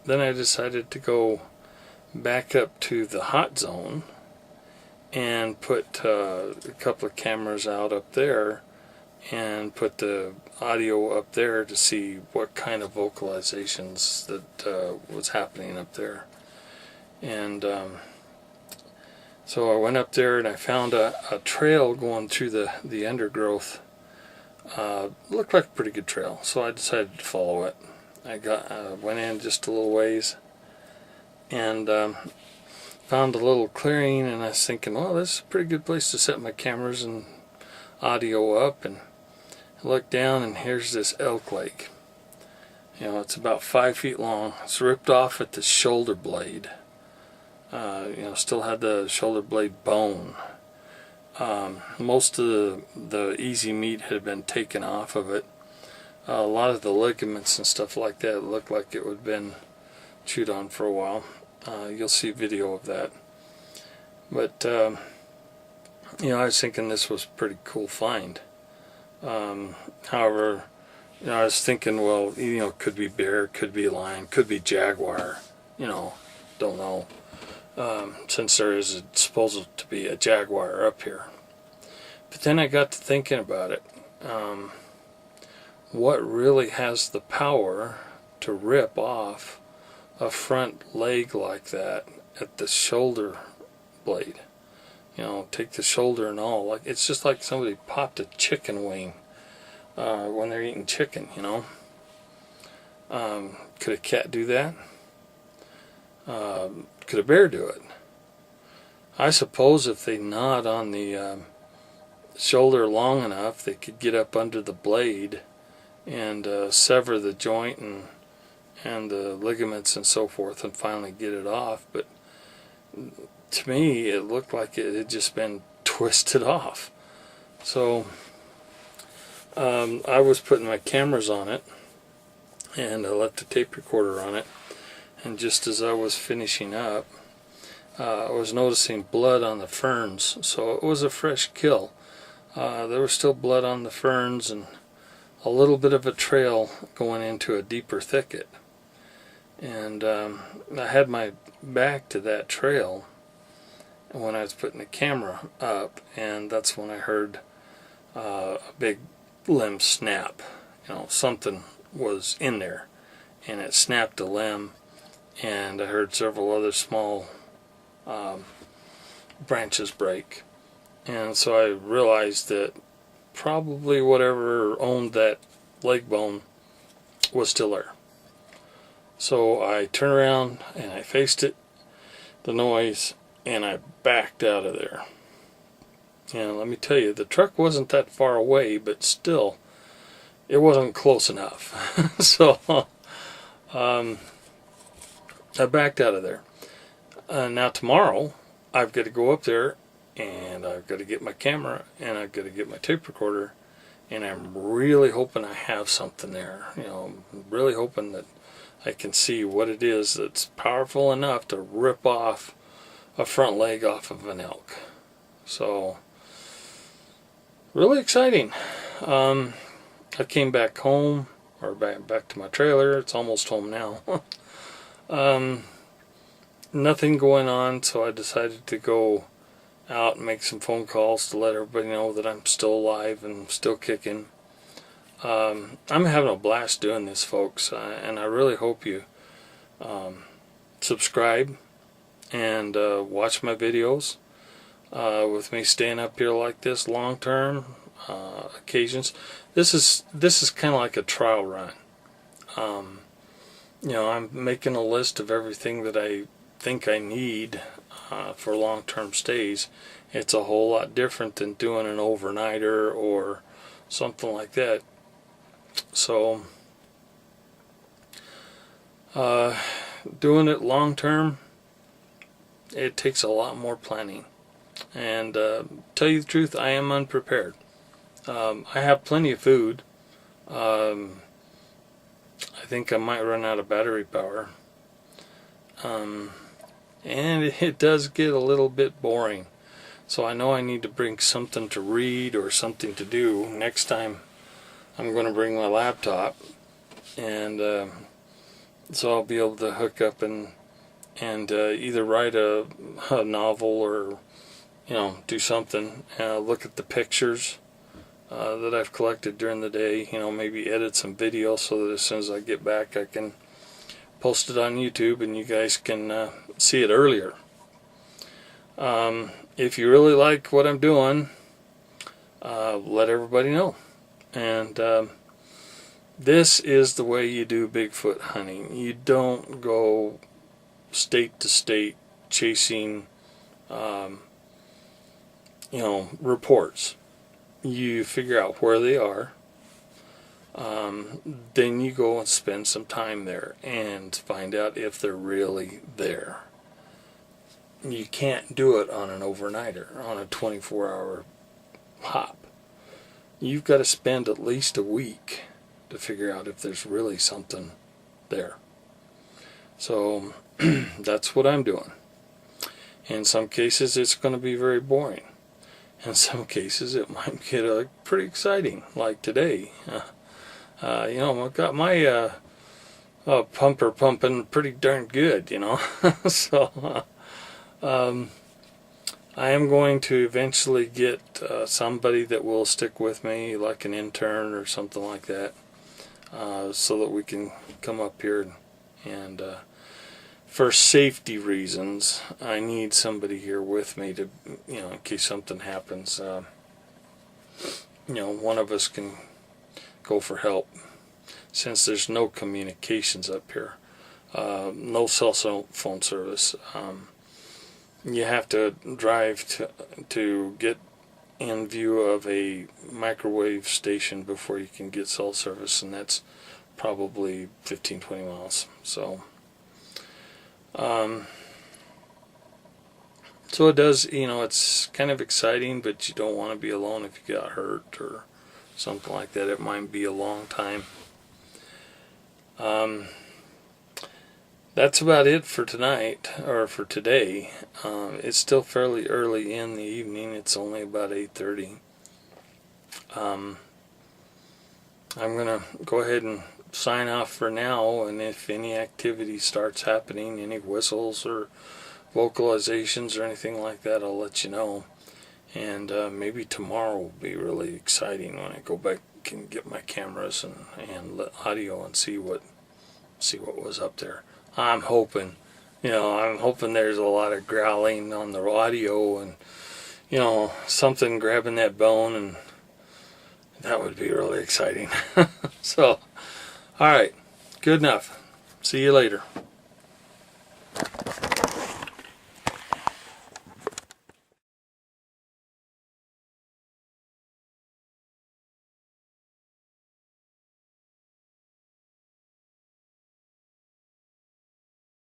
then I decided to go back up to the hot zone and put a couple of cameras out up there and put the audio up there to see what kind of vocalizations that was happening up there. And so I went up there and I found a trail going through the undergrowth. Looked like a pretty good trail, so I decided to follow it. I went in just a little ways and found a little clearing, and I was thinking, well, this is a pretty good place to set my cameras and audio up. And I looked down, and here's this elk leg. You know, it's about 5 feet long. It's ripped off at the shoulder blade. You know, still had the shoulder blade bone. Most of the easy meat had been taken off of it. A lot of the ligaments and stuff like that looked like it would have been chewed on for a while. You'll see video of that. But you know, I was thinking this was a pretty cool find. However, you know, I was thinking, well, you know, could be bear, could be lion, could be jaguar. You know, don't know. Since there is supposed to be a jaguar up here. But then I got to thinking about it. What really has the power to rip off a front leg like that at the shoulder blade? You know, take the shoulder and all. Like, it's just like somebody popped a chicken wing when they're eating chicken, you know. Could a cat do that? Could a bear do it? I suppose if they gnawed on the shoulder long enough, they could get up under the blade and sever the joint and the ligaments and so forth and finally get it off. But to me, it looked like it had just been twisted off. So I was putting my cameras on it, and I left the tape recorder on it. And just as I was finishing up, I was noticing blood on the ferns. So it was a fresh kill. There was still blood on the ferns and a little bit of a trail going into a deeper thicket. And I had my back to that trail when I was putting the camera up, and that's when I heard a big limb snap. You know, something was in there, and it snapped a limb. And I heard several other small branches break. And so I realized that probably whatever owned that leg bone was still there. So I turned around and I faced it, the noise, and I backed out of there. And let me tell you, the truck wasn't that far away, but still, it wasn't close enough. So I backed out of there. Now tomorrow, I've got to go up there, and I've got to get my camera, and I've got to get my tape recorder, and I'm really hoping I have something there. You know, I'm really hoping that I can see what it is that's powerful enough to rip off a front leg off of an elk. So, really exciting. I came back home, or back to my trailer. It's almost home now. Nothing going on, so I decided to go out and make some phone calls to let everybody know that I'm still alive and still kicking. I'm having a blast doing this, folks, and I really hope you subscribe and watch my videos with me staying up here like this long term occasions. This is kind of like a trial run. You know, I'm making a list of everything that I think I need for long-term stays. It's a whole lot different than doing an overnighter or something like that. So doing it long-term, it takes a lot more planning. And tell you the truth, I am unprepared. I have plenty of food. I think I might run out of battery power. And it does get a little bit boring. So I know I need to bring something to read or something to do. Next time I'm going to bring my laptop and So I'll be able to hook up and either write a novel or, you know, do something. Look at the pictures that I've collected during the day. You know, maybe edit some video so that as soon as I get back, I can post it on YouTube and you guys can see it earlier. If you really like what I'm doing, let everybody know. And this is the way you do Bigfoot hunting. You don't go state to state chasing, you know, reports. You figure out where they are. Then you go and spend some time there and find out if they're really there. You can't do it on an overnighter, on a 24-hour hop. You've got to spend at least a week to figure out if there's really something there. So that's what I'm doing. In some cases it's going to be very boring. In some cases it might get pretty exciting, like today. You know, I've got my pumper pumping pretty darn good, you know. So I am going to eventually get somebody that will stick with me, like an intern or something like that, so that we can come up here and for safety reasons, I need somebody here with me to, you know, in case something happens, you know, one of us can go for help. Since there's no communications up here, no cell phone service, you have to drive to get in view of a microwave station before you can get cell service, and that's probably 15-20 miles. So so it does, you know, it's kind of exciting, but you don't want to be alone if you got hurt or something like that. It might be a long time. That's about it for tonight, or for today. It's still fairly early in the evening. It's only about 8:30. I'm gonna go ahead and sign off for now, and if any activity starts happening, any whistles or vocalizations or anything like that, I'll let you know. And maybe tomorrow will be really exciting when I go back and get my cameras and audio and see what was up there. I'm hoping, you know, there's a lot of growling on the audio and, you know, something grabbing that bone, and that would be really exciting. So, alright, good enough. See you later.